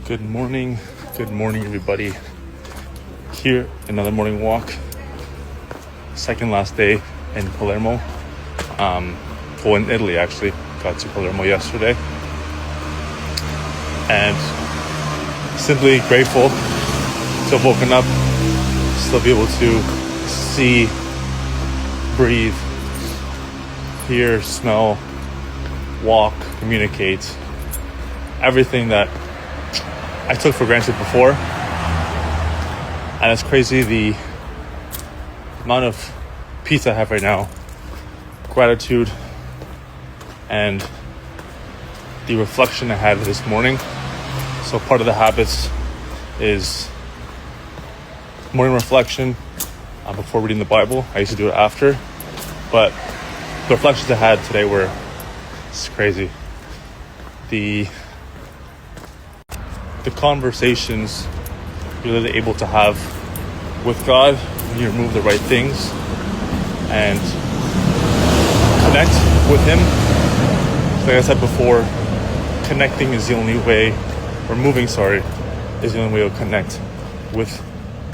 Good morning, everybody. Here, another morning walk. Second last day in Palermo. In Italy, actually. Got to Palermo yesterday. And simply grateful to have woken up, still be able to see, breathe, hear, smell, walk, communicate. Everything that I took for granted before. And it's crazy the amount of peace I have right now, gratitude, and the reflection I had this morning. So part of the habits is morning reflection before reading the Bible. I used to do it after, but the reflections I had today were crazy. The conversations you're really able to have with God when you remove the right things and connect with Him. Like I said before, connecting is the only way, is the only way to connect with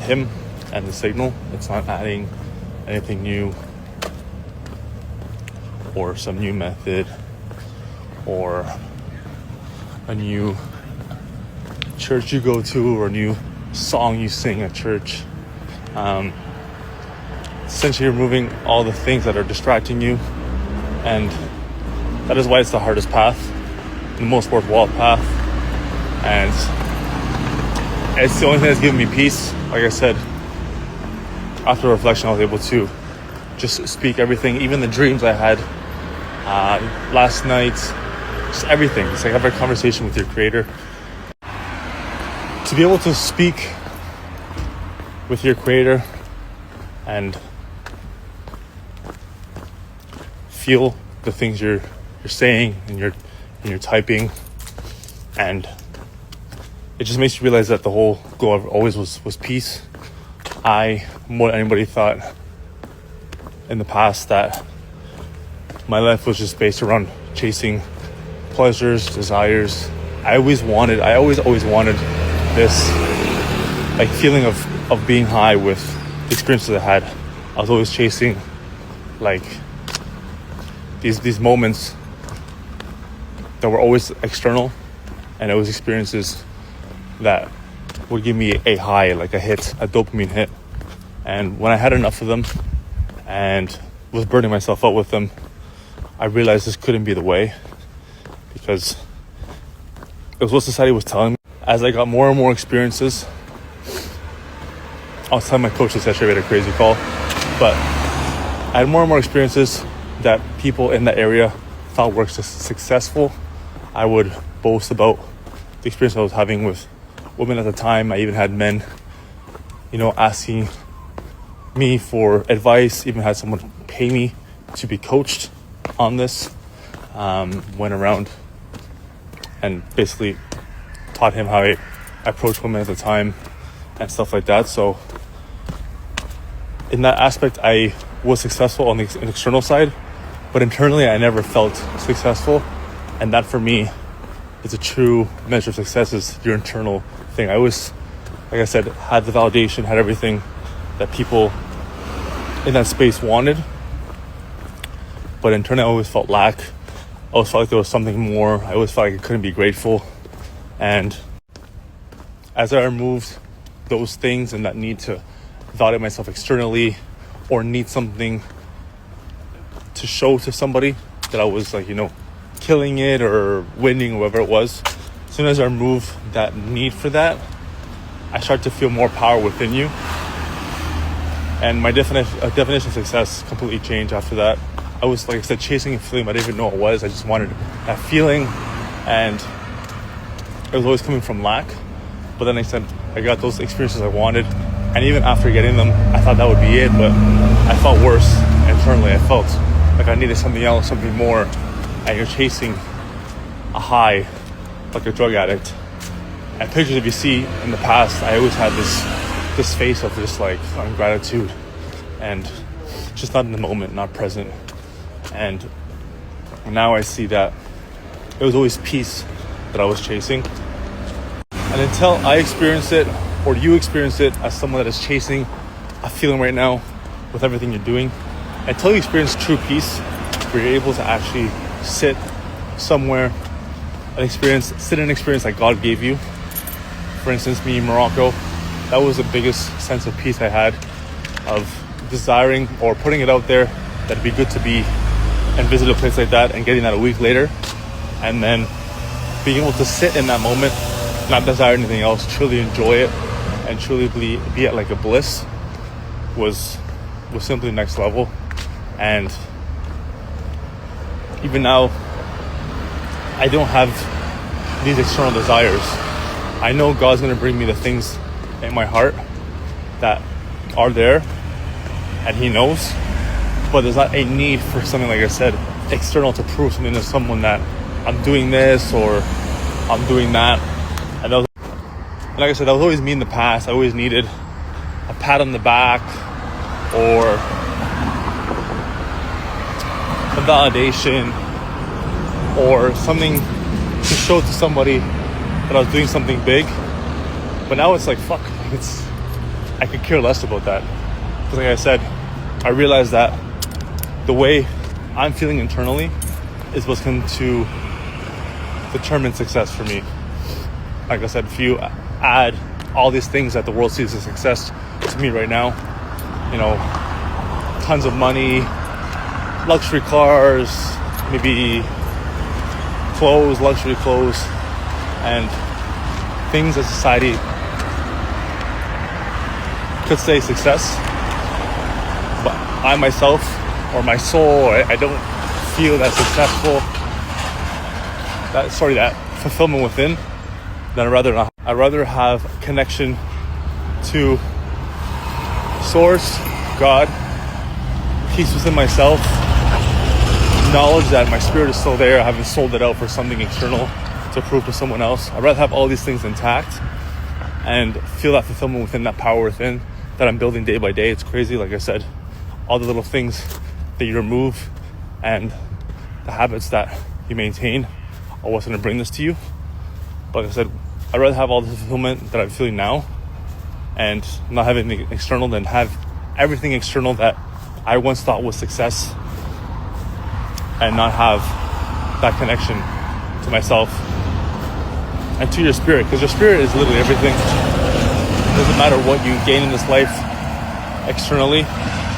Him and the signal. It's not adding anything new or some new method or a new church you go to or a new song you sing at church. Essentially removing all the things that are distracting you, and that is why it's the hardest path, the most worthwhile path, and it's the only thing that's given me peace. Like I said, after reflection I was able to just speak everything, even the dreams I had last night, just everything. It's like having a conversation with your Creator. To be able to speak with your Creator and feel the things you're saying and you're typing, and it just makes you realize that the whole goal always was peace. More than anybody, thought in the past that my life was just based around chasing pleasures, desires. I always wanted this like feeling of being high with the experiences I had. I was always chasing like these moments that were always external, and it was experiences that would give me a high, like a hit, a dopamine hit. And when I had enough of them and was burning myself out with them, I realized this couldn't be the way, because it was what society was telling me. As I got more and more experiences, I was telling my coach this yesterday, we had a crazy call, but I had more and more experiences that people in that area thought were successful. I would boast about the experience I was having with women at the time. I even had men, asking me for advice, even had someone pay me to be coached on this. Went around and basically taught him how I approached women at the time and stuff like that. So in that aspect, I was successful on the external side, but internally I never felt successful. And that for me is a true measure of success, is your internal thing. I always, like I said, had the validation, had everything that people in that space wanted, but internally I always felt lack. I always felt like there was something more. I always felt like I couldn't be grateful. And as I removed those things and that need to validate myself externally or need something to show to somebody that I was killing it or winning or whatever it was, as soon as I remove that need for that, I start to feel more power within you. And my definition of success completely changed after that. I was, like I said, chasing a feeling I didn't even know what it was. I just wanted that feeling, and it was always coming from lack. But then I got those experiences I wanted, and even after getting them, I thought that would be it, but I felt worse internally. I felt like I needed something else, something more, and you're chasing a high like a drug addict. And pictures, if you see in the past, I always had this face of just like ungratitude and just not in the moment, not present. And now I see that it was always peace that I was chasing. And until I experience it, or you experience it as someone that is chasing a feeling right now with everything you're doing, until you experience true peace, where you're able to actually sit somewhere and sit in an experience that God gave you. For instance, me in Morocco, that was the biggest sense of peace I had, of desiring or putting it out there that it'd be good to be and visit a place like that, and getting that a week later, and then being able to sit in that moment, not desire anything else, truly enjoy it, and truly be at like a bliss was simply next level. And even now, I don't have these external desires. I know God's going to bring me the things in my heart that are there, and He knows, but there's not a need for something, like I said, external, to prove something to someone that I'm doing this or I'm doing that. And like I said, that was always me in the past. I always needed a pat on the back or a validation or something to show to somebody that I was doing something big. But now it's like, fuck, I could care less about that. Because like I said, I realized that the way I'm feeling internally is what's going to determine success for me. Like I said, if you add all these things that the world sees as success to me right now, tons of money, luxury cars, maybe luxury clothes, and things that society could say success, but I myself, or my soul, I don't feel that successful, that fulfillment within, then I'd rather have connection to Source, God, peace within myself, knowledge that my spirit is still there. I haven't sold it out for something external to prove to someone else. I'd rather have all these things intact and feel that fulfillment within, that power within, that I'm building day by day. It's crazy. Like I said, all the little things that you remove and the habits that you maintain are what's going to bring this to you. But like I said, I'd rather have all the fulfillment that I'm feeling now and not have anything external than have everything external that I once thought was success and not have that connection to myself and to your spirit, because your spirit is literally everything. It doesn't matter what you gain in this life externally,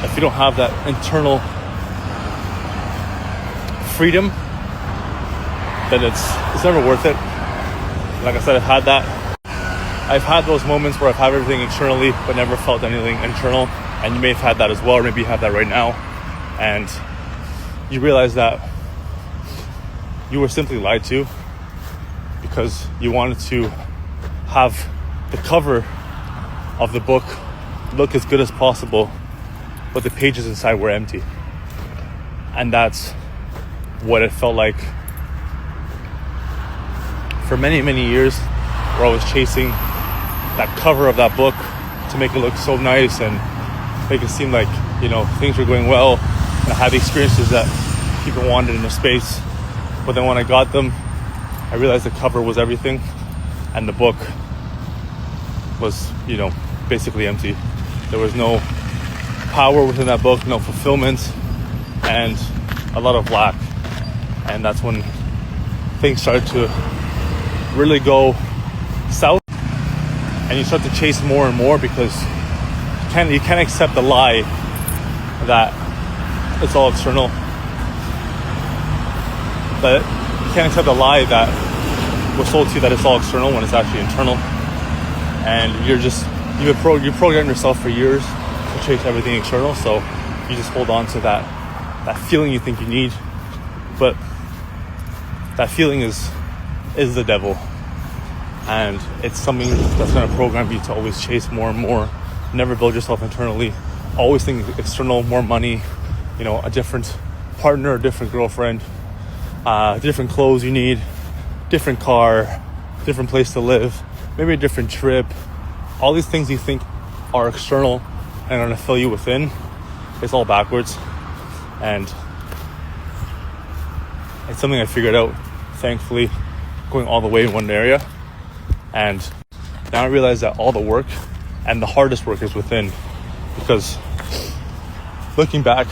if you don't have that internal freedom, then it's never worth it. Like I said, I've had those moments where I've had everything externally but never felt anything internal, and you may have had that as well, or maybe you have that right now, and you realize that you were simply lied to because you wanted to have the cover of the book look as good as possible, but the pages inside were empty. And that's what it felt like for many, many years, where I was chasing that cover of that book to make it look so nice and make it seem like, things were going well, and I had the experiences that people wanted in the space. But then when I got them, I realized the cover was everything, and the book was, basically empty. There was no power within that book, no fulfillment, and a lot of lack. And that's when things started to really go south, and you start to chase more and more because you can't accept the lie that it's all external. But you can't accept the lie that was sold to you that it's all external when it's actually internal. And you programmed yourself for years to chase everything external, so you just hold on to that feeling you think you need. But that feeling is the devil, and it's something that's going to program you to always chase more and more, never build yourself internally, always think external, more money, a different partner, a different girlfriend, different clothes you need, different car, different place to live, maybe a different trip. All these things you think are external and are going to fill you within, it's all backwards. And it's something I figured out, thankfully, going all the way in one area. And now I realize that all the work and the hardest work is within, because looking back,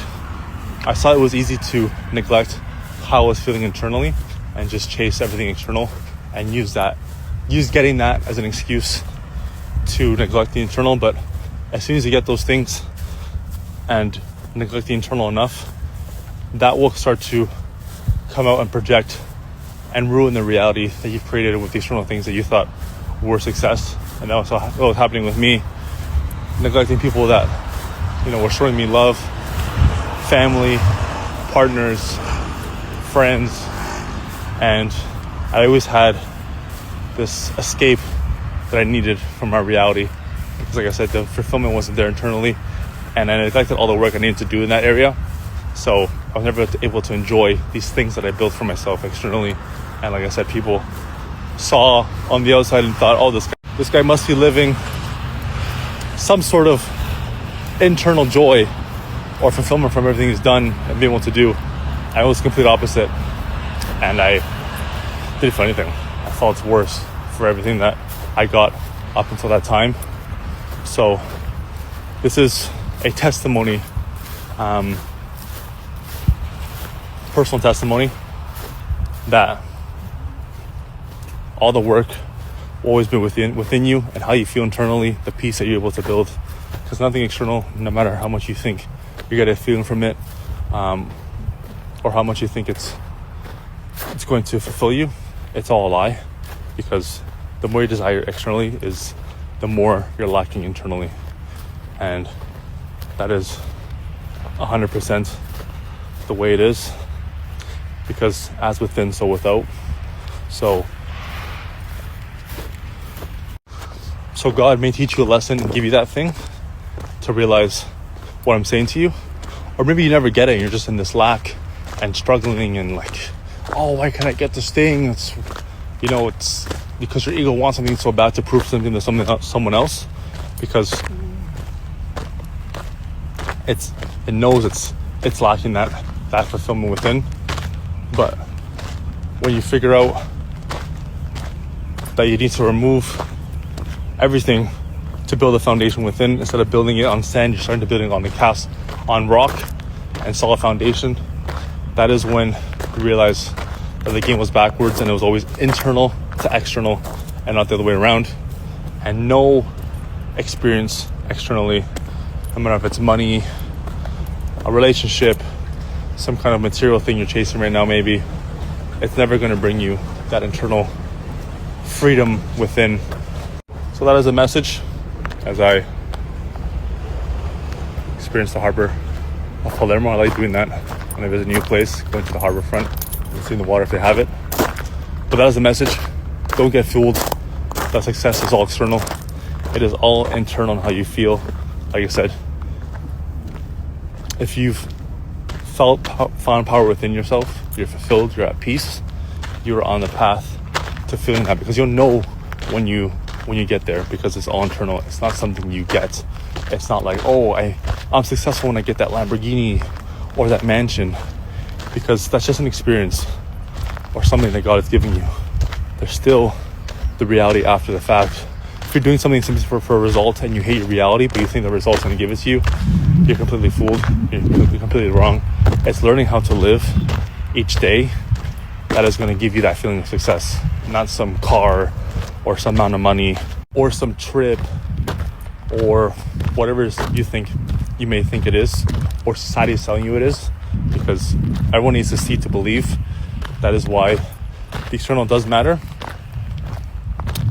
I saw it was easy to neglect how I was feeling internally and just chase everything external and use getting that as an excuse to neglect the internal. But as soon as you get those things and neglect the internal enough, that will start to come out and project and ruin the reality that you've created with the external things that you thought were success. And that was what was happening with me, neglecting people that, were showing me love, family, partners, friends. And I always had this escape that I needed from my reality, because like I said, the fulfillment wasn't there internally, and I neglected all the work I needed to do in that area. So I was never able to enjoy these things that I built for myself externally. And like I said, people saw on the outside and thought, oh, this guy must be living some sort of internal joy or fulfillment from everything he's done and being able to do. I was the complete opposite, and I didn't feel anything. I felt worse for everything that I got up until that time. So this is a testimony, personal testimony, that all the work will always be within you, and how you feel internally, the peace that you're able to build. Because nothing external, no matter how much you think you get a feeling from it, or how much you think it's going to fulfill you, it's all a lie. Because the more you desire externally is the more you're lacking internally. And that is 100% the way it is, because as within, so without. So God may teach you a lesson and give you that thing to realize what I'm saying to you. Or maybe you never get it and you're just in this lack and struggling and like, oh, why can't I get this thing? It's because your ego wants something so bad to prove something to someone else, because it knows it's lacking that fulfillment within. But when you figure out that you need to remove everything to build a foundation within, instead of building it on sand, you're starting to build it on rock and solid foundation. That is when you realize that the game was backwards, and it was always internal to external and not the other way around. And no experience externally, no matter if it's money, a relationship, some kind of material thing you're chasing right now, maybe, it's never going to bring you that internal freedom within. So that is a message as I experience the harbor of Palermo. I like doing that when I visit a new place, going to the harbor front and seeing the water if they have it. But that is the message. Don't get fooled that success is all external. It is all internal on how you feel. Like I said, if you've found power within yourself, you're fulfilled, you're at peace, you're on the path to feeling that, because you'll know when you get there, because it's all internal. It's not something you get. It's not like, oh, I'm successful when I get that Lamborghini or that mansion, because that's just an experience or something that God is giving you. There's still the reality after the fact. If you're doing something simply for a result and you hate your reality, but you think the result's going to give it to you, you're completely fooled. You're completely wrong. It's learning how to live each day that is going to give you that feeling of success, not some car or some amount of money or some trip or whatever you may think it is, or society is telling you it is, because everyone needs to see to believe. That is why the external does matter,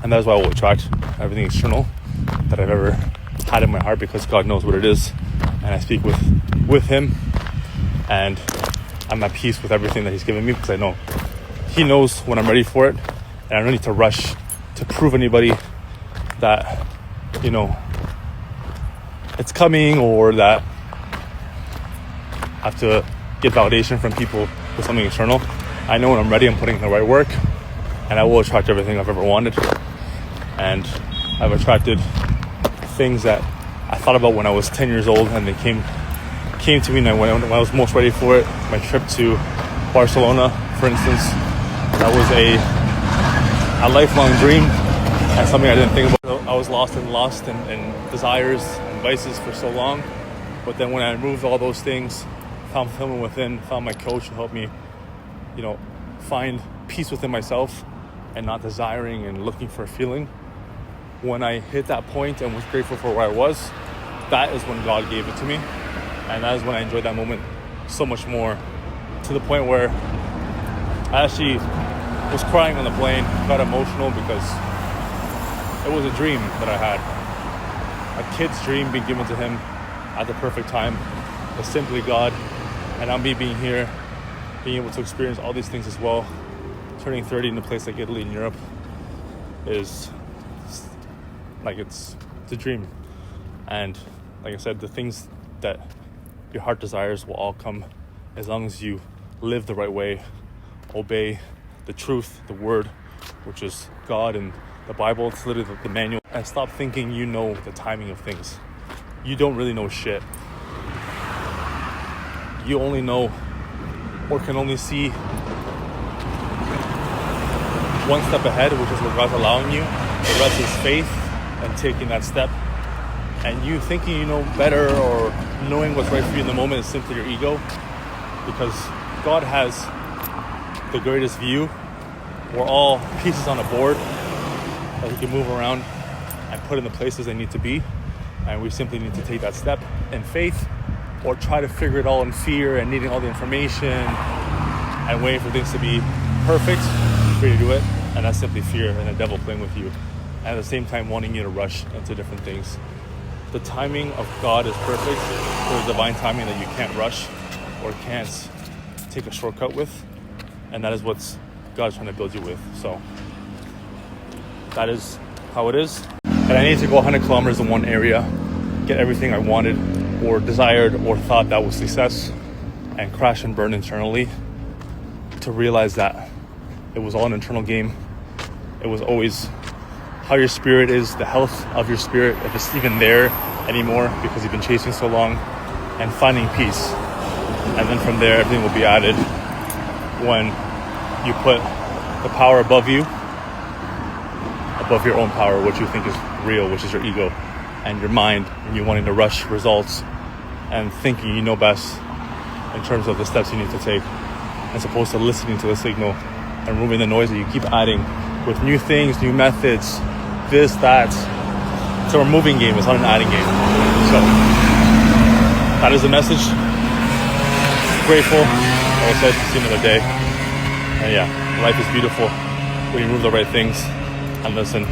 and that is why I will attract everything external that I've ever had in my heart, because God knows what it is, and I speak with Him, and I'm at peace with everything that He's given me, because I know He knows when I'm ready for it, and I don't need to rush to prove anybody that it's coming, or that I have to get validation from people with something external. I know when I'm ready, I'm putting in the right work, and I will attract everything I've ever wanted. And I've attracted things that I thought about when I was 10 years old, and they came to me when I was most ready for it. My trip to Barcelona, for instance, that was a lifelong dream and something I didn't think about. I was lost in desires and vices for so long, but then when I removed all those things, found fulfillment within, found my coach who helped me, find peace within myself and not desiring and looking for a feeling. When I hit that point and was grateful for where I was, that is when God gave it to me, and that is when I enjoyed that moment so much more, to the point where I actually was crying on the plane, got emotional because it was a dream that I had. A kid's dream being given to him at the perfect time. It's simply God, and I'm me being here, being able to experience all these things as well. Turning 30 in a place like Italy in Europe is like it's a dream. And like I said, the things that your heart desires will all come as long as you live the right way, obey the truth, the word, which is God and the Bible. It's literally the manual. And stop thinking you know the timing of things. You don't really know shit. You only know or can only see one step ahead, which is what God's allowing you. The rest is faith and taking that step. And you thinking you know better or knowing what's right for you in the moment is simply your ego, because God has the greatest view. We're all pieces on a board that He can move around and put in the places they need to be, and we simply need to take that step in faith, or try to figure it all in fear and needing all the information and waiting for things to be perfect for you to do it. And that's simply fear and the devil playing with you, and at the same time wanting you to rush into different things. The timing of God is perfect. There's divine timing that you can't rush or can't take a shortcut with, and that is what God's trying to build you with. So that is how it is. And I need to go 100 kilometers in one area, get everything I wanted or desired or thought that was success, and crash and burn internally, to realize that it was all an internal game. It was always how your spirit is, the health of your spirit, if it's even there anymore because you've been chasing so long, and finding peace. And then from there, everything will be added when you put the power above you, above your own power, what you think is real, which is your ego and your mind, and you wanting to rush results and thinking you know best in terms of the steps you need to take, as opposed to listening to the signal and removing the noise that you keep adding with new things, new methods, this, that. It's a removing game, it's not an adding game. So that is the message. Grateful, like I said, to see another day. And yeah, life is beautiful when you move the right things and listen.